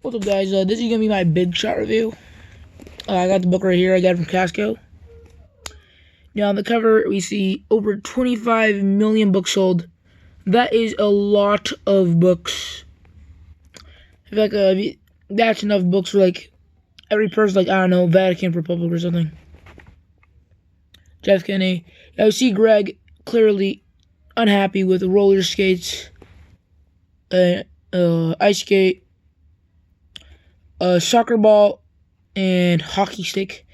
What's up, guys? This is gonna be my big shot review. I got the book right here. I got it from Costco. Now on the cover, we see over 25 million books sold. That is a lot of books. In fact, that's enough books for like every person, like, I don't know, Vatican Republic or something. Jeff Kennedy. Now you see Greg clearly unhappy with roller skates, ice skate, a soccer ball, and hockey stick.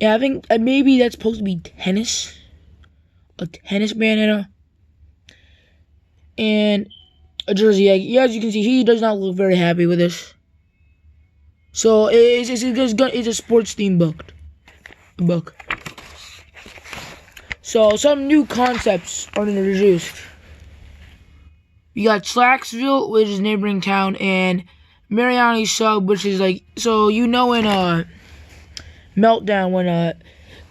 And I think maybe that's supposed to be tennis. A tennis bandana. And a jersey. Yeah, as you can see, he does not look very happy with this. So it's a sports themed book. So some new concepts are introduced. You got Slacksville, which is a neighboring town, and Mariani Sub, which is like, so you know in Meltdown when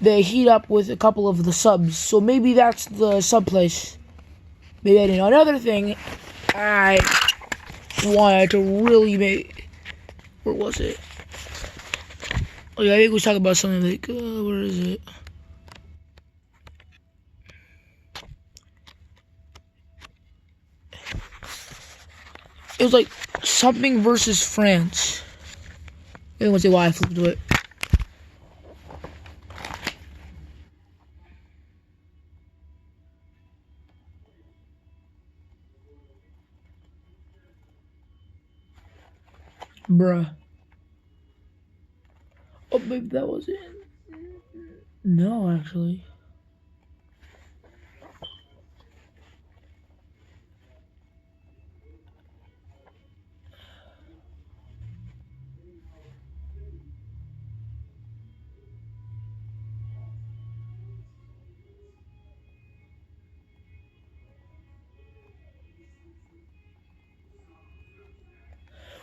they heat up with a couple of the subs. So maybe that's the sub place. Maybe I didn't know. Another thing I wanted to really make, where was it? Oh yeah, I think we was talking about something like, where is it? It was like something versus France. I don't want to say why I flipped to it. Bruh. Oh, maybe that was it. No, actually.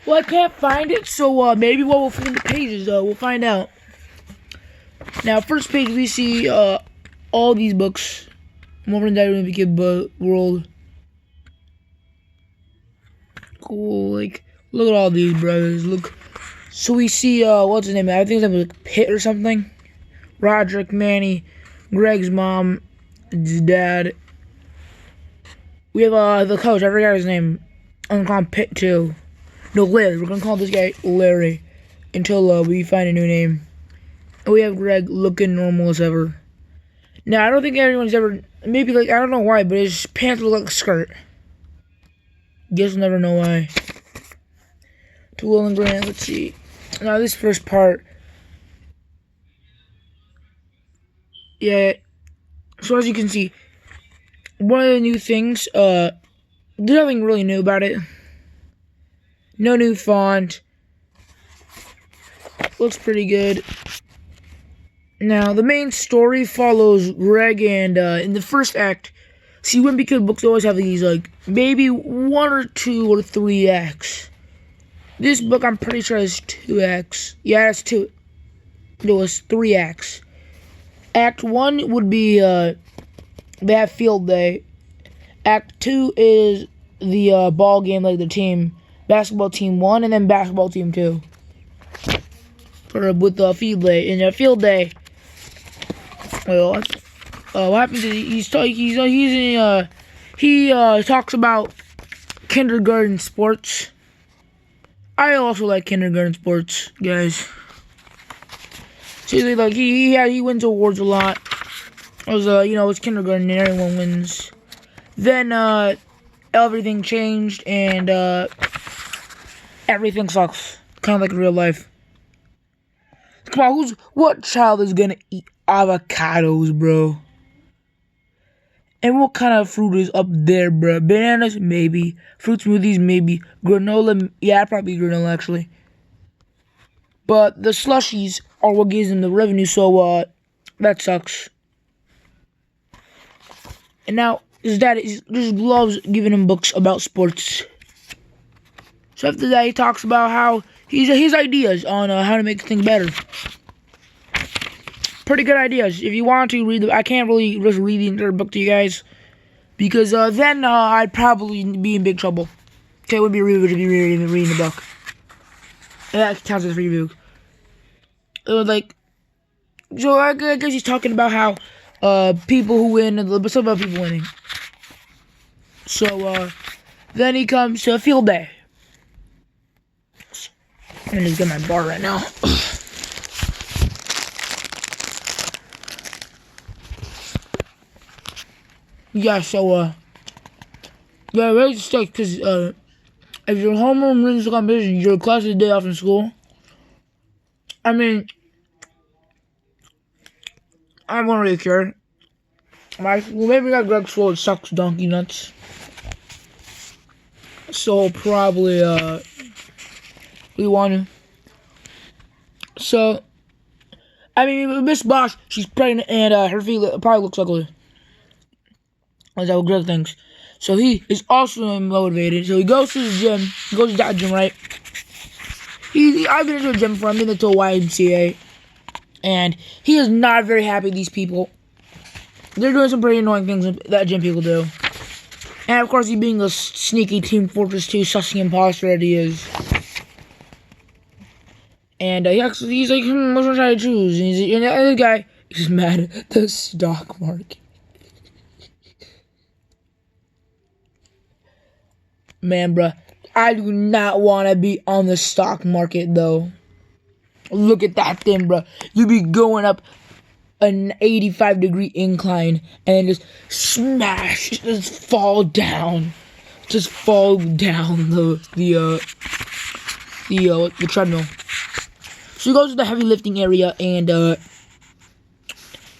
Well, I can't find it, so maybe we'll flip the pages, though. We'll find out. Now, first page, we see all these books. Modern Diary of a Kid World. Cool, like, look at all these brothers. Look. So we see, what's his name? I think his name was like Pitt or something. Roderick, Manny, Greg's mom, his dad. We have the coach. I forgot his name. I'm gonna call him Pitt too. No, Larry. We're gonna call this guy Larry until we find a new name. And we have Greg looking normal as ever. Now, I don't think everyone's ever, maybe like, I don't know why, but his pants look like a skirt. Guess we'll never know why. To Will and Grant, let's see. Now, this first part. Yeah. So, as you can see, one of the new things, there's nothing really new about it. No new font. Looks pretty good. Now, the main story follows Greg and, in the first act, see, Wimpy Kid books always have these, like, maybe 1 or 2 or 3 acts. This book, I'm pretty sure, has 2 acts. Yeah, it's 2. There was 3 acts. Act 1 would be, they have field day. Act 2 is the, ball game, like the team. Basketball team 1 and then basketball team 2. With the field day. In a field day, well, what happens is he talks about kindergarten sports. I also like kindergarten sports, guys. Seriously, like he wins awards a lot. It was it's kindergarten and everyone wins. Then everything changed and everything sucks. Kind of like real life. Come on, what child is gonna eat avocados, bro? And what kind of fruit is up there, bro? Bananas, maybe. Fruit smoothies, maybe. Granola, yeah, probably granola, actually. But the slushies are what gives them the revenue, so, that sucks. And now, his dad just loves giving him books about sports. So after that, he talks about how his ideas on how to make things better. Pretty good ideas. If you want to read them, I can't really just read the entire book to you guys because then I'd probably be in big trouble. Okay, it would be rude if you reading the book. That counts as free DOAWK. It was like, so I guess he's talking about how people who win, but some about people winning. So then he comes to a field day. I'm gonna just get my bar right now. Yeah, so yeah, raise the stakes because if your homeroom wins the competition, your class is a day off in school. I mean, I don't really care. Well, maybe that Greg Swole sucks donkey nuts. So probably we want to. So I mean, Miss Bosch, she's pregnant and her feet probably looks ugly. That's what Greg thinks. So he is also motivated. So he goes to the gym. He goes to that gym, right? I've been into a gym before. I've been into a YMCA. And he is not very happy with these people. They're doing some pretty annoying things that gym people do. And of course, he being a sneaky Team Fortress 2 sussing imposter that he is. And he's like, which one should I choose? And the other guy is mad at the stock market. Man, bruh, I do not want to be on the stock market, though. Look at that thing, bruh. You be going up an 85-degree incline and just smash, just fall down. Just fall down the treadmill. So he goes to the heavy lifting area, and they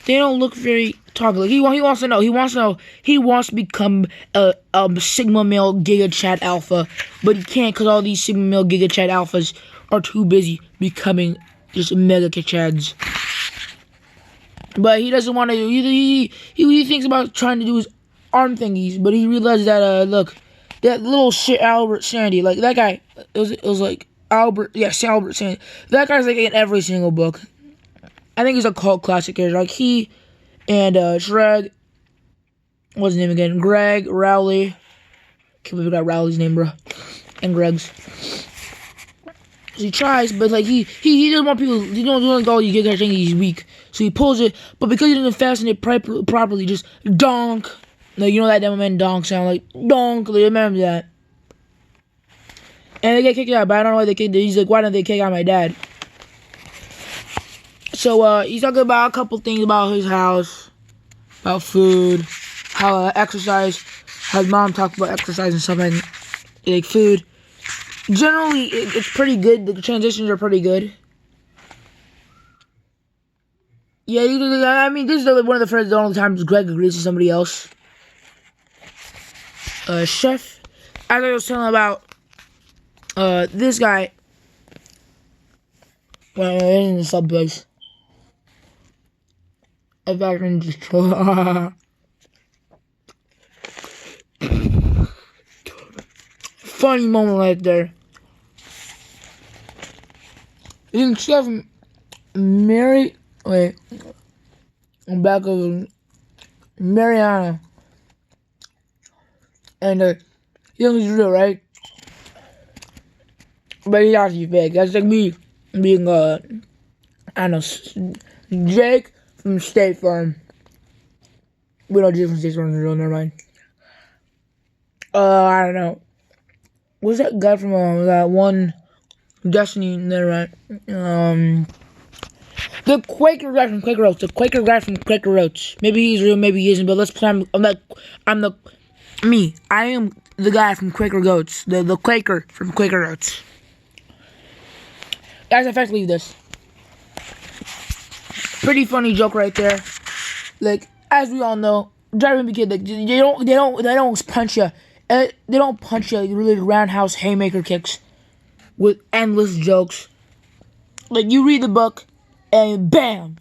don't look very talkative. He wants to know. He wants to become a Sigma male Giga Chad Alpha, but he can't because all these Sigma male Giga Chad Alphas are too busy becoming just Mega Chads. But he doesn't want to. He thinks about trying to do his arm thingies, but he realizes that look, that little shit Albert Sandy, like that guy. It was like Albert, yes, Albert Sandy. That guy's like in every single book. I think he's a cult classic character. Like he and Shrek. What's his name again? Greg, Rowley. Can't believe I forgot Rowley's name, bro. And Greg's. So he tries, but like he doesn't want people. He don't want all you get thinking he's weak. So he pulls it, but because he doesn't fasten it properly, just donk. Like you know that Demo Man donk sound, like donk. Like, remember that. And they get kicked out, but I don't know why they kicked. He's like, why didn't they kick out my dad? So he's talking about a couple things about his house, about food, how exercise. How his mom talked about exercise and stuff, and like food. Generally, it's pretty good. The transitions are pretty good. Yeah, I mean, this is one of the only times Greg agrees with somebody else. Chef, as I was telling about, this guy. Well, in the sub place. I back in just funny moment right there. You can Chef Mary. Wait, I'm back of Mariana, and he thinks he's real, right? But he's actually fake. That's like me being I don't know, Jake from State Farm. We don't do from State Farm, real. Never mind. I don't know. What's that guy from that one Destiny? Never mind. The Quaker guy from Quaker Oats. The Quaker guy from Quaker Oats. Maybe he's real, maybe he isn't, but let's pretend I am the guy from Quaker Oats. The Quaker from Quaker Oats. Guys, I have to leave this. Pretty funny joke right there. Like, as we all know, driving Wimpy kid, like they don't punch you. They don't punch you like really roundhouse haymaker kicks with endless jokes. Like you read the book and bam,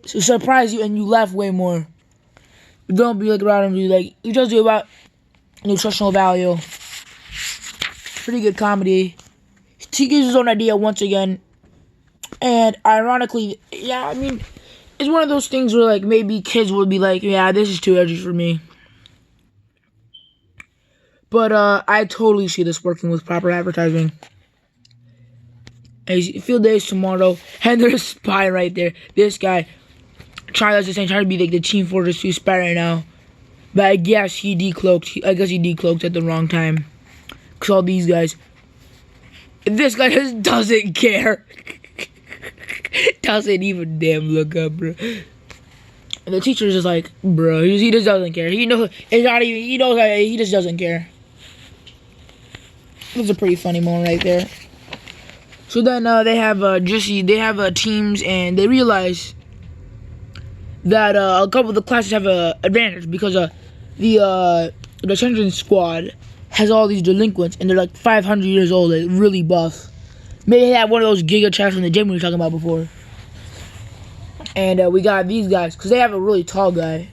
so surprise you and you laugh way more. Don't be like around and be like you just do about nutritional value. Pretty good comedy. He gives his own idea once again, and ironically, yeah, I mean, it's one of those things where like maybe kids would be like, yeah, this is too edgy for me. But I totally see this working with proper advertising. And field day is tomorrow. And there's a spy right there. This guy trying to be like the Team Fortress 2 spy right now. But I guess he decloaked. I guess he decloaked at the wrong time. Because all these guys. This guy just doesn't care. Doesn't even damn look up, bro. And the teacher's just like, bro, he just doesn't care. He knows it's not even. He knows that he just doesn't care. This is a pretty funny moment right there. So then they have teams, and they realize that a couple of the classes have an advantage because the detention squad has all these delinquents, and they're like 500 years old, like really buff. Maybe they have one of those giga traps in the gym we were talking about before. And we got these guys, because they have a really tall guy.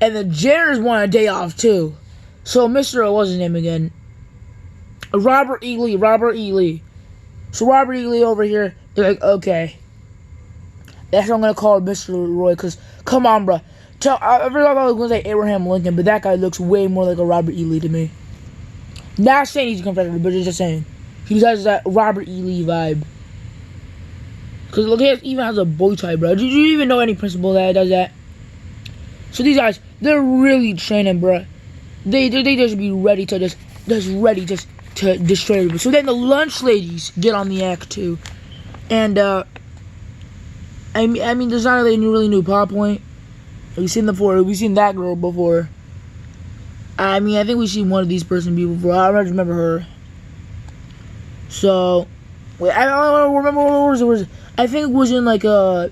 And the janitors want a day off, too. So Mr. What's his name again? Robert E. Lee. So Robert E. Lee over here, they're like, okay. That's what I'm going to call Mr. Roy, because, come on, bro. I thought I was going to say Abraham Lincoln, but that guy looks way more like a Robert E. Lee to me. Not saying he's a Confederate, but just saying. He has that Robert E. Lee vibe. Because look, he even has a bow tie, bro. Did you even know any principal that does that? So these guys, they're really training, bro. They just be ready to just to destroy everybody. So then the lunch ladies get on the act too. And I mean there's not a really new PowerPoint. We've seen them before. We've seen that girl before. I mean, I think we've seen one of these person before. I don't remember her. So, wait, I don't remember what it was. I think it was in like that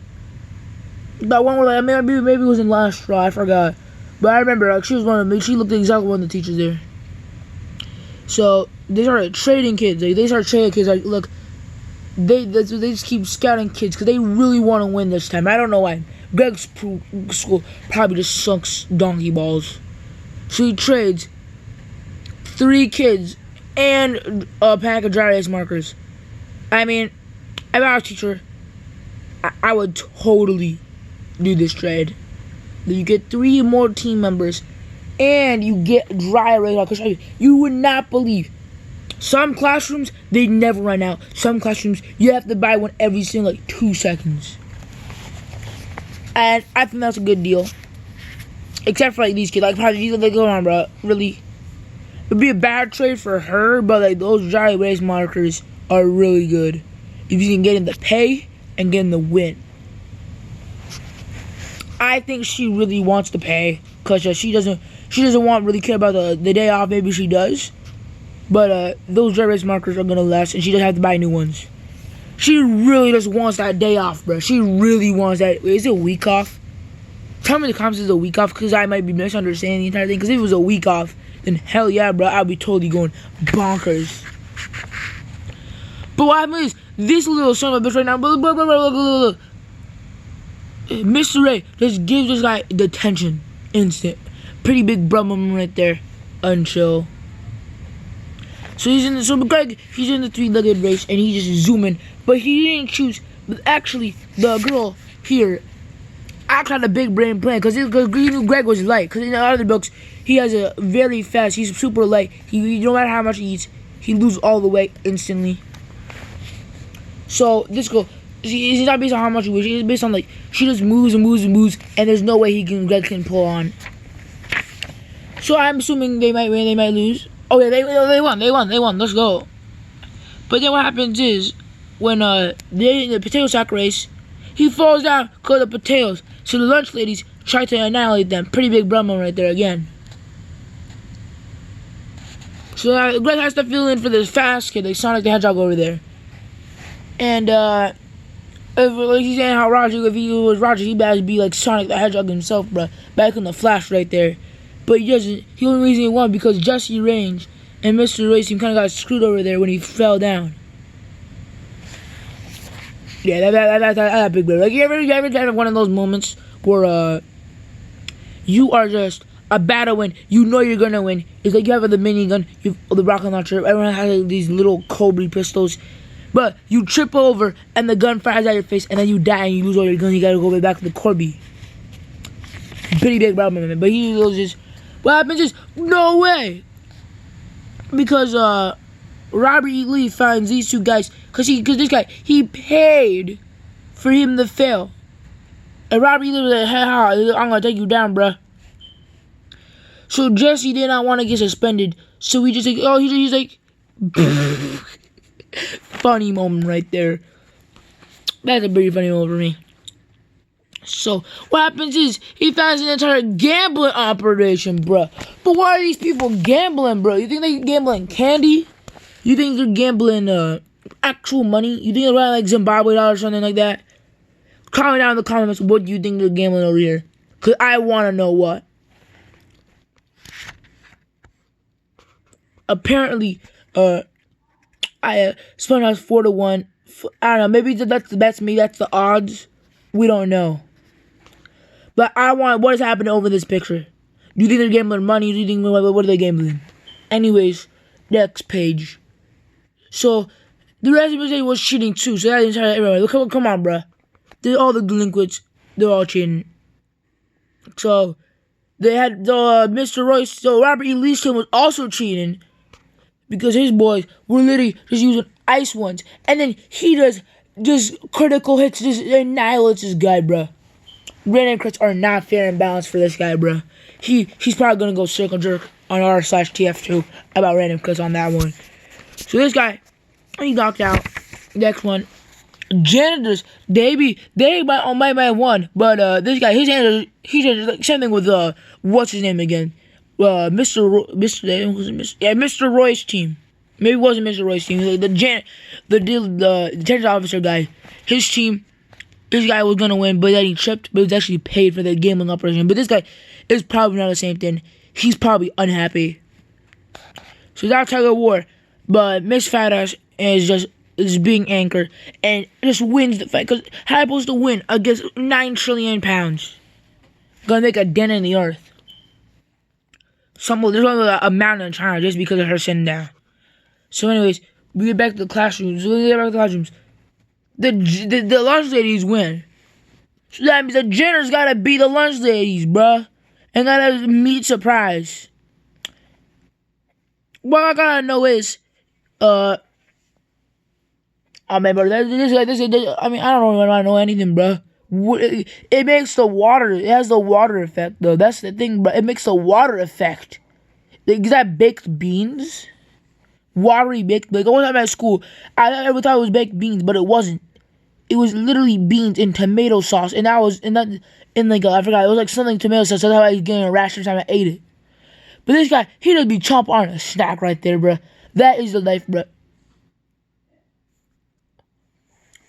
one where like maybe it was in Last Straw. I forgot, but I remember like she was one of them. She looked exactly one of the teachers there. So they started trading kids. They started trading kids. Like, look, they just keep scouting kids because they really want to win this time. I don't know why. Greg's school probably just sucks donkey balls. So he trades 3 kids and a pack of dry erase markers. I mean, if I was a teacher, I would totally do this trade. You get 3 more team members, and you get dry erase markers. You would not believe. Some classrooms, they never run out. Some classrooms, you have to buy one every single like 2 seconds. And I think that's a good deal. Except for like these kids, like probably these, like, come on, bro, really. It'd be a bad trade for her, but like those dry erase markers are really good if you can get in the pay and get in the win. I think she really wants to pay because she doesn't really care about the day off. Maybe she does, but those dry erase markers are gonna last, and she doesn't have to buy new ones. She really just wants that day off, bro. She really wants that. Wait, is it a week off? Tell me in the comments it's a week off, because I might be misunderstanding the entire thing. Because if it was a week off, then hell yeah, bro, I'd be totally going bonkers. But what happens is, this little son of a bitch right now, look. Mr. Ray just gives this guy detention. Instant. Pretty big bro moment right there. Unchill. So Greg, he's in the 3-legged race, and he's just zooming. But he didn't choose, but actually, the girl here actually had a big brain plan, because he knew Greg was light. Because in the other books, he has a very fast, he's super light. He no matter how much he eats, he loses all the weight instantly. So this girl, she's not based on how much he weighs, she's based on like, she just moves, and there's no way Greg can pull on. So I'm assuming they might win, they might lose. Oh yeah, they won, let's go. But then what happens is, when they're in the potato sack race, he falls down because of the potatoes. So the lunch ladies try to annihilate them. Pretty big Brahma right there again. So Greg has to fill in for this fast kid, like Sonic the Hedgehog over there. And like he's saying how Roger, if he was Roger, he'd better be like Sonic the Hedgehog himself, bro. Back in the Flash right there. But he doesn't. The only reason he won because Jesse Range and Mr. Racing kind of got screwed over there when he fell down. Yeah, that big bro. Like you ever have one of those moments where you are just about to win. You know you're gonna win. It's like you have the minigun, you have the rocket launcher. Everyone has like, these little Cobra pistols, but you trip over and the gun fires at your face, and then you die and you lose all your guns. You gotta go back to the Corby. Pretty big problem, man. But he goes just. What happens is no way, because Robert E. Lee finds these two guys because this guy, he paid for him to fail. And Robert E. Lee was like, hey, I'm gonna take you down, bruh. So Jesse did not want to get suspended. So he just like, oh, he's like, funny moment right there. That's a pretty funny moment for me. So what happens is he finds an entire gambling operation, bruh. But why are these people gambling, bro? You think they're gambling candy? You think they're gambling actual money? You think they're buying like Zimbabwe dollars or something like that? Comment down in the comments what you think they're gambling over here. Cause I wanna know what. Apparently, I SpongeBob's 4-1. I don't know. Maybe that's me. That's the odds. We don't know. But I want what is happening over this picture. Do you think they're gambling money? Do you think what are they gambling? Anyways, next page. So the rest of the was cheating too. So that entire everyone. Come on, bruh. They're all the delinquents. They're all cheating. So they had Mr. Royce. So Robert E. Lee's team was also cheating. Because his boys were literally just using ice ones. And then he does just critical hits, just annihilates this guy, bruh. Random crits are not fair and balanced for this guy, bruh. He's probably going to go circle jerk on r/TF2 about random crits on that one. So this guy, he knocked out. Next one. Janitors, they might have won. But this guy, he's like, same thing with, what's his name again? Mr. Roy's team. Maybe it wasn't Mr. Roy's team. The detention officer guy. His team. This guy was gonna win, but then he tripped. But he was actually paid for the gambling operation. But this guy is probably not the same thing. He's probably unhappy. So that's tug of war. But Miss Fatass is being anchored and just wins the fight. Cause how are you supposed to win against 9 trillion pounds? Gonna make a dent in the earth. There's only a mountain in China just because of her sitting down. So anyways, we get back to the classrooms. The lunch ladies win. So that means the janitors gotta beat the lunch ladies, bruh. And gotta meet surprise. What I gotta know is, oh man, bro, this, I mean, I don't really know anything, bruh. It makes the water. It has the water effect, though. That's the thing, bro. It makes the water effect. Is that baked beans? Watery baked. Like one time at school, I ever thought it was baked beans, but it wasn't. It was literally beans and tomato sauce, and I forgot. It was like something tomato sauce. That's how I was getting a rash every time I ate it. But this guy, he does be chomping on a snack right there, bro. That is the life, bro.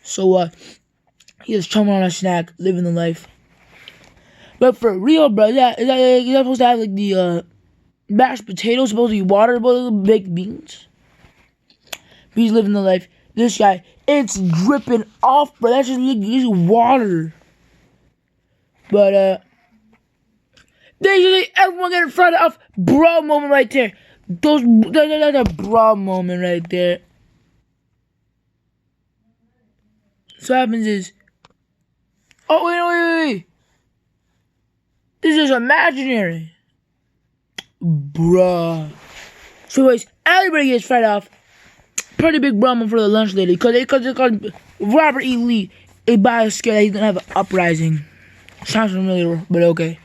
So he is chomping on a snack, living the life. But for real, bro, is that supposed to have like the mashed potatoes supposed to be water, baked beans? But he's living the life. This guy, it's dripping off, bro. That's just water. But everyone getting front off, bro moment right there. That's a bro moment right there. So what happens is, oh wait. This is imaginary. Bruh. So anyways, everybody gets fight off. Pretty big problem for the lunch lady. Because Robert E. Lee, a bias scared that he's going to have an uprising. Sounds familiar, but okay.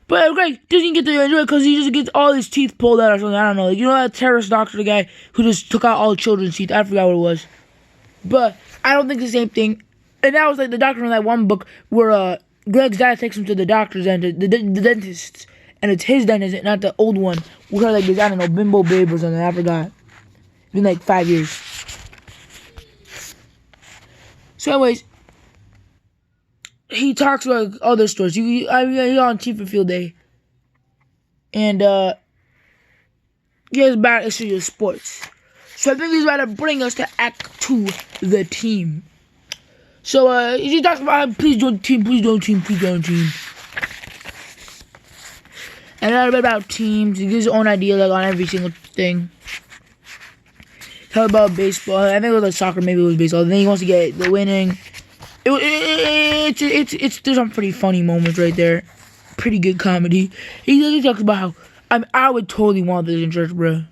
But great, doesn't get to enjoy it because he just gets all his teeth pulled out or something. I don't know. Like, you know that terrorist doctor, the guy who just took out all the children's teeth? I forgot what it was. But I don't think the same thing. And that was like the doctor in that one book where Greg's dad takes him to the doctors and the dentists. And it's his dentist, not the old one. We heard like this, I don't know, Bimbo Babe or something. I forgot. It's been like 5 years. So anyways, he talks about other stories. He's on team for field day. And he has bad issues with sports. So I think he's about to bring us to Act 2, the team. So he talks about, please join the team, please join the team, please join the team. And a little bit about teams. He gives his own idea like on every single thing. Talk about baseball. I think it was like soccer, maybe it was baseball. Then he wants to get the winning. There's some pretty funny moments right there. Pretty good comedy. He talks about how I would totally want this in church, bro.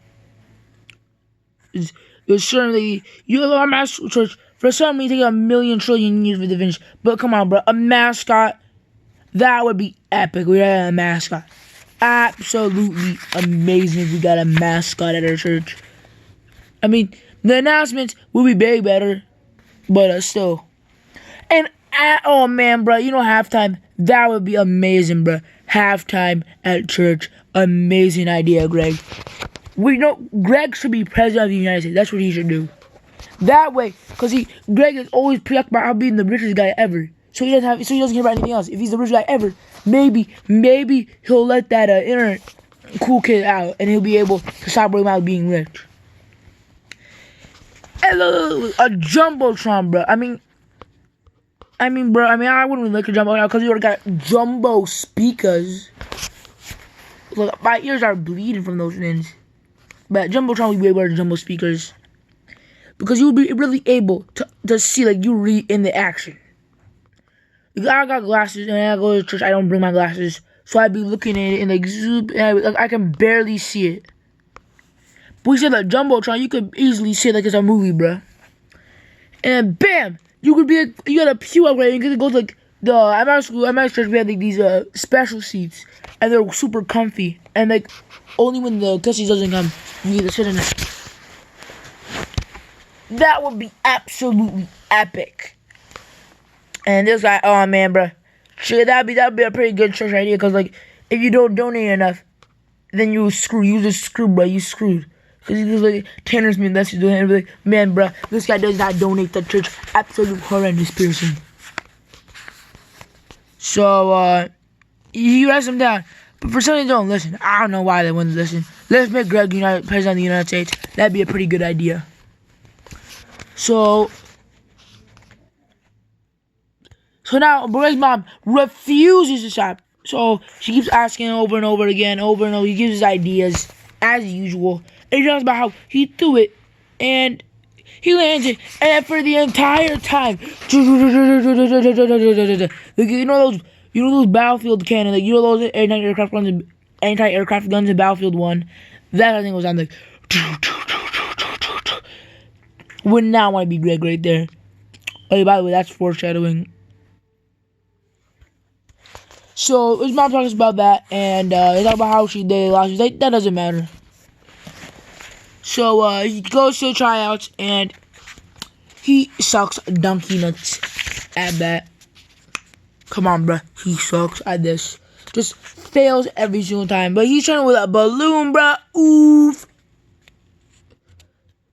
There's certainly our mascot church for some reason take 1,000,000,000,000,000 years for the finish. But come on, bro, a mascot that would be epic. We had a mascot, absolutely amazing if we got a mascot at our church. I mean, the announcements will be way better, but still. And oh man, bro, halftime, that would be amazing, bro. Halftime at church, amazing idea, Greg. Greg should be president of the United States. That's what he should do. That way, because Greg is always preoccupied about being the richest guy ever. So he doesn't care about anything else. If he's the richest guy ever, maybe he'll let that internet cool kid out, and he'll be able to stop worrying about being rich. And a jumbotron, bro. I mean, bro. I wouldn't really like a jumbotron because we already got jumbo speakers. Look, my ears are bleeding from those things. But jumbotron would be way better than jumbo speakers, because you would be really able to see, like, you read in the action. I got glasses, and I go to church. I don't bring my glasses, so I'd be looking at it and like zoom, and I can barely see it. But we said that jumbotron, you could easily see it like it's a movie, bruh. And bam, you got a pew upgrade. You could go to like at my church we had like these special seats, and they're super comfy. And like only when the cussy doesn't come, you get to sit in it. That would be absolutely epic. And this guy, oh man, bro, shit, that'd be a pretty good church idea. Cause like, if you don't donate enough, then you screw. You just screw, bro. You screwed. Cause he was like, Tanner's me, that's you doing. And be like, man, bro, this guy does not donate to church. Absolute horrendous person. So you write them down. But for some reason, don't listen. I don't know why they wouldn't listen. Let's make Greg president of the United States. That'd be a pretty good idea. So now, Greg's mom refuses to stop. So she keeps asking over and over again, He gives his ideas, as usual. And he talks about how he threw it, and he lands it, and for the entire time, like, you know those battlefield cannons, like, those anti-aircraft guns in Battlefield 1? That, I think, was on like, would not want to be Greg right there. Oh, by the way, that's foreshadowing. So his mom talks about that, and they talk about how they lost. She's like, that doesn't matter. So he goes to the tryouts, and he sucks donkey nuts at that. Come on, bruh. He sucks at this. Just fails every single time. But he's trying with a balloon, bruh. Oof.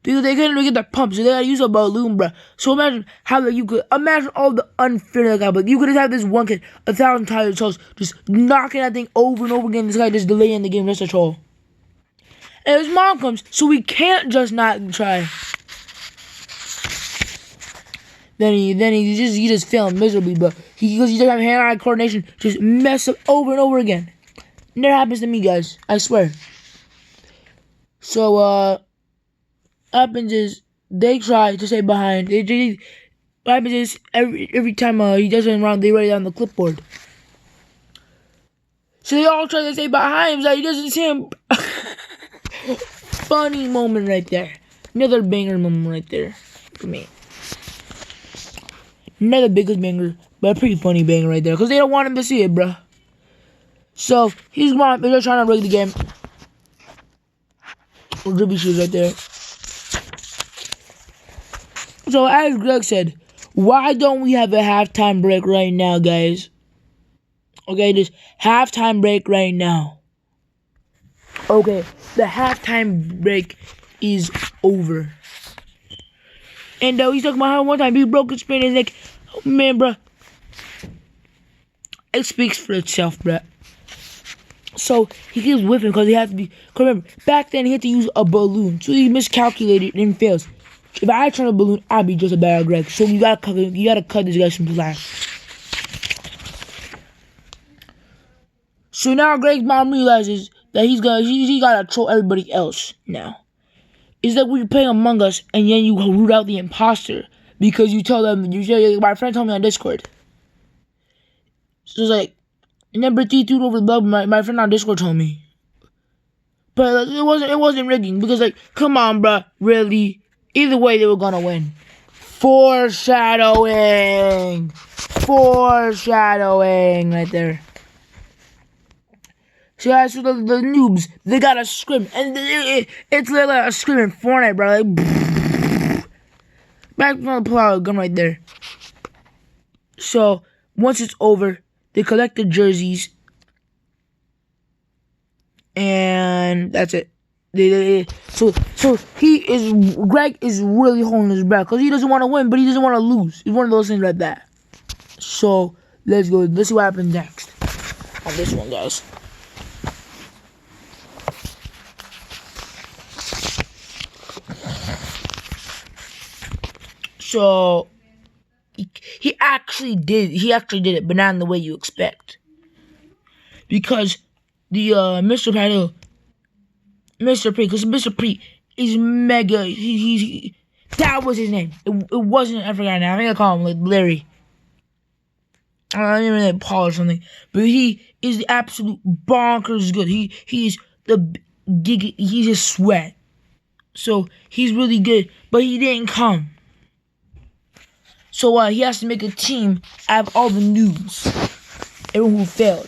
Because they couldn't get the pump, so they gotta use a balloon, bruh. So imagine how imagine all the unfairness that got. You could just have this one kid 1,000 tired souls just knocking that thing over and over again. This guy just delaying the game just a troll. And his mom comes, so we can't just not try. Then he just failed miserably, but he doesn't have hand-eye coordination, just mess up over and over again. Never happens to me, guys. I swear. So what happens is they try to stay behind. What happens is every time he does it wrong, they write it on the clipboard. So they all try to stay behind him so he doesn't see him. Funny moment right there. Another banger moment right there for me. Not the biggest banger, but a pretty funny banger right there. Because they don't want him to see it, bruh. So, he's trying to rig the game. Drippy shoes right there. So, as Greg said, why don't we have a halftime break right now, guys? Okay, just halftime break right now. Okay, the halftime break is over. And he's talking about how one time he broke his sprain his neck. Oh, man, bruh. It speaks for itself, bruh. So he keeps whipping because he has to be. Cause remember, back then he had to use a balloon. So he miscalculated and fails. If I turn a balloon, I'd be just a bad Greg. So you gotta cut this guy some slack. So now Greg's mom realizes that he gotta troll everybody else now. It's like when you're playing Among Us and then you root out the imposter because you tell them, my friend told me on Discord. So it's like, number 3 threw over the bubble, my friend on Discord told me. But like, it wasn't rigging because like, come on, bruh, really? Either way, they were gonna win. Foreshadowing right there. So guys, so the noobs, they got a scrim, and it's literally a scrim in Fortnite, bro. Like, back from the pull out a gun right there. So once it's over, they collect the jerseys, and that's it. So Greg is really holding his breath because he doesn't want to win, but he doesn't want to lose. It's one of those things like that. So let's go. Let's see what happens next on this one, guys. So he actually did it, but not in the way you expect. Because the Mr. Pre, because Mr. Pre is mega. That was his name. It wasn't. I forgot now. I think I call him like Larry. I don't even know Paul or something. But he is the absolute bonkers good. He's the gig. He's a sweat. So he's really good, but he didn't come. So he has to make a team out of all the noobs, everyone who failed,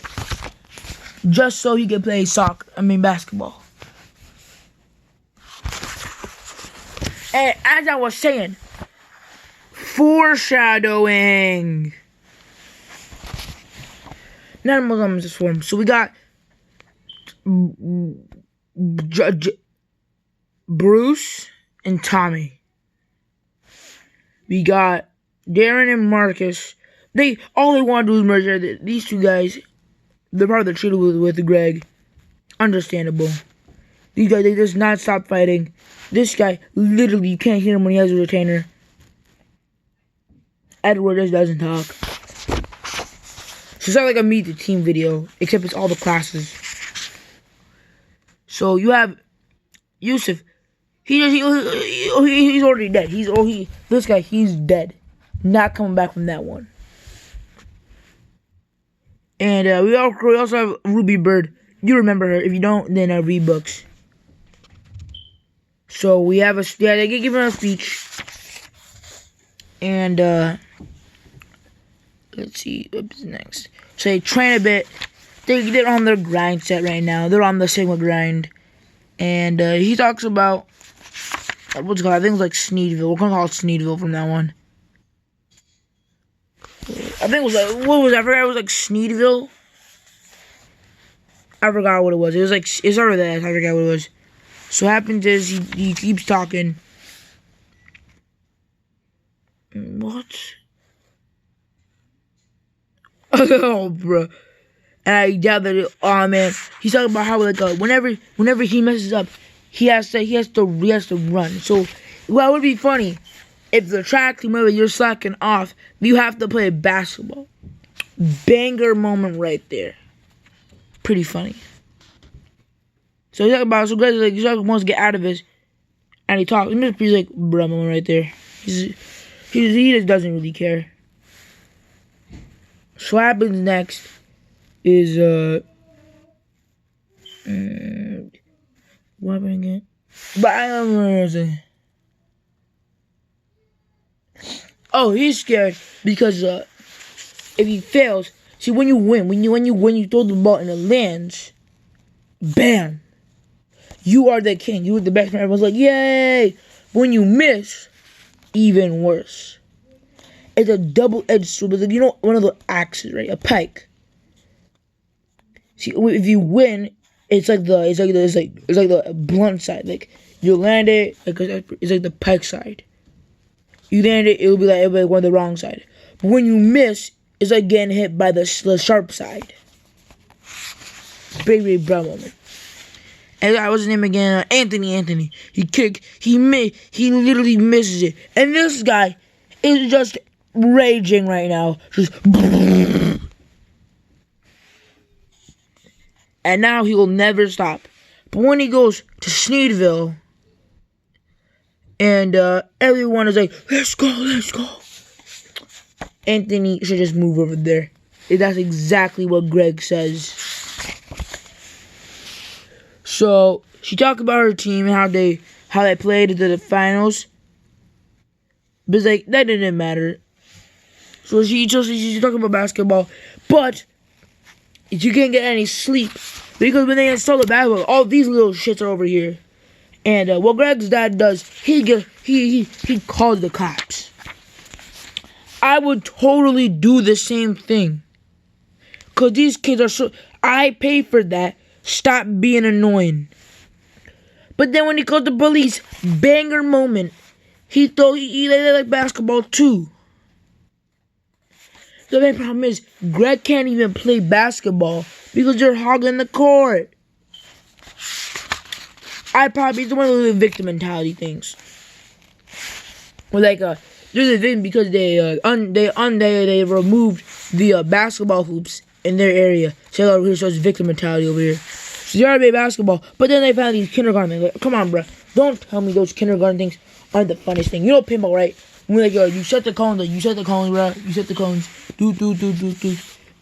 just so he could play basketball. And as I was saying, foreshadowing. None of them is form. So we got Bruce and Tommy. We got Darren and Marcus. All they want to do is merge. These two guys, they're part of the treaty with Greg. Understandable. These guys, they just not stop fighting. This guy, literally, you can't hear him when he has a retainer. Edward just doesn't talk. So it's not like a meet the team video, except it's all the classes. So you have Yusuf. He's already dead. This guy, he's dead. Not coming back from that one. And we also have Ruby Bird. You remember her. If you don't, then read books. So we have they give her a speech. And let's see what's next. So they train a bit. They're on their grind set right now. They're on the Sigma grind. And he talks about what's it called? I think it's like Sneedville. We're gonna call it Sneedville from that one. I think it was like, what was it? I forgot. It was like Sneedville. I forgot what it was. It was like, it's over there. I forgot what it was. So what happens is he keeps talking. What? Oh, bro. And I gathered it. Oh man, he's talking about how like whenever he messes up, he has to run. So well, it would be funny if the track team, whether you're slacking off, you have to play basketball. Banger moment right there. Pretty funny. So he's talking about Greg he wants to get out of this, and he talks. And he's like, bruh, moment right there. He just doesn't really care. So what happens next is what happened again? But I don't remember. Oh, he's scared because if he fails, see when you win, when you throw the ball and it lands, bam, you are the king. You are the best man. Everyone's like, yay! When you miss, even worse. It's a double-edged sword. You know, one of the axes, right? A pike. See, if you win, it's like the blunt side. Like you land it, it's like the pike side. You land it, it'll be like on the wrong side. But when you miss, it's like getting hit by the sharp side. Big brown moment. And what's his name again? Anthony. He literally misses it. And this guy is just raging right now. Just and now he will never stop. But when he goes to Sneedville, and everyone is like, let's go. Anthony should just move over there. That's exactly what Greg says. So She talked about her team and how they played into the finals. But it's like that didn't matter. So she's talking about basketball, but you can't get any sleep because when they install the basketball, all these little shits are over here. And what Greg's dad does, he calls the cops. I would totally do the same thing. Cause these kids are so. I pay for that. Stop being annoying. But then when he calls the police, banger moment. They like basketball too. The main problem is Greg can't even play basketball because they're hogging the court. It's one of the victim mentality things. Or like there's a thing because they removed the basketball hoops in their area. So it's victim mentality over here. So they already play basketball, but then they found these kindergarten things. Like, come on, bro, don't tell me those kindergarten things aren't the funniest thing. You know pinball, right? When like you set the cones, bro. You set the cones. Do.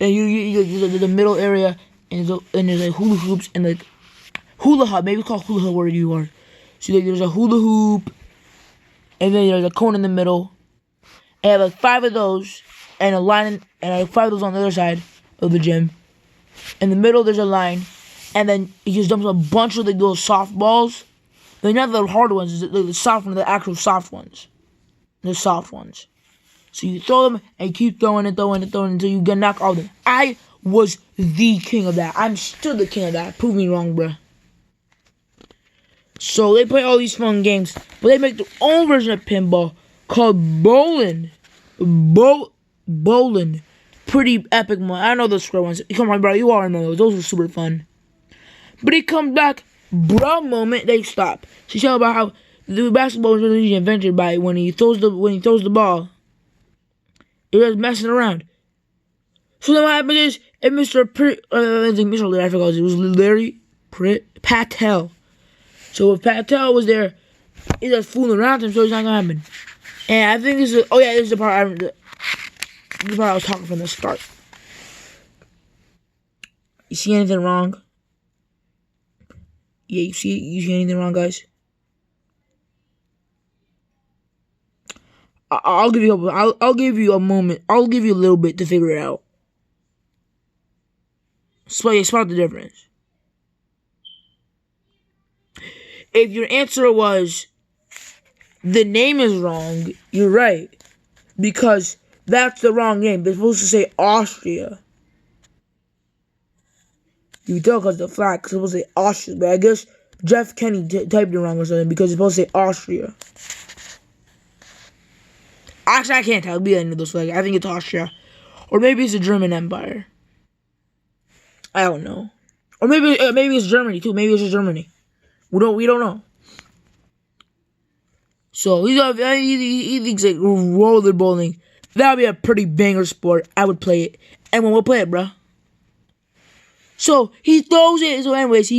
And you the middle area, and there's like hula hoops and like hula hoop. Maybe it's called hula hoop where you are. So like, there's a hula hoop, and then there's a cone in the middle. And I have like 5 of those, and a line, and I have 5 of those on the other side of the gym. In the middle, there's a line, and then he just dumps a bunch of like those softballs. They're not the hard ones, the soft ones, the actual soft ones. The soft ones. So you throw them and you keep throwing until you get knocked all of them. I was the king of that. I'm still the king of that. Prove me wrong, bruh. So they play all these fun games, but they make their own version of pinball called bowling. Bowling. Pretty epic one. I know those square ones. Come on, bro. You all know those. Those were super fun. But he comes back, bro, moment, they stop. She talking about how the basketball was really invented by when he throws the ball. It was messing around. So then what happened is, and Mr. Larry, I forgot, it was Larry Patel. So if Patel was there, he's just fooling around him, so it's not gonna happen. And I think this is the part I was talking from the start. You see anything wrong? Yeah, you see anything wrong, guys? I'll give you a moment. I'll give you a little bit to figure it out. Spot the difference. If your answer was the name is wrong, you're right. Because that's the wrong name. They're supposed to say Austria. You can tell because the flag is supposed to say Austria. But I guess Jeff Kenny typed it wrong or something because it's supposed to say Austria. Actually, I can't tell. It'll be any of those flags. I think it's Austria. Or maybe it's the German Empire. I don't know. Or maybe it's Germany too. Maybe it's just Germany. We don't know. So he thinks like roller bowling. That would be a pretty banger sport. I would play it. And we'll play it, bro. So he throws it. So anyways, he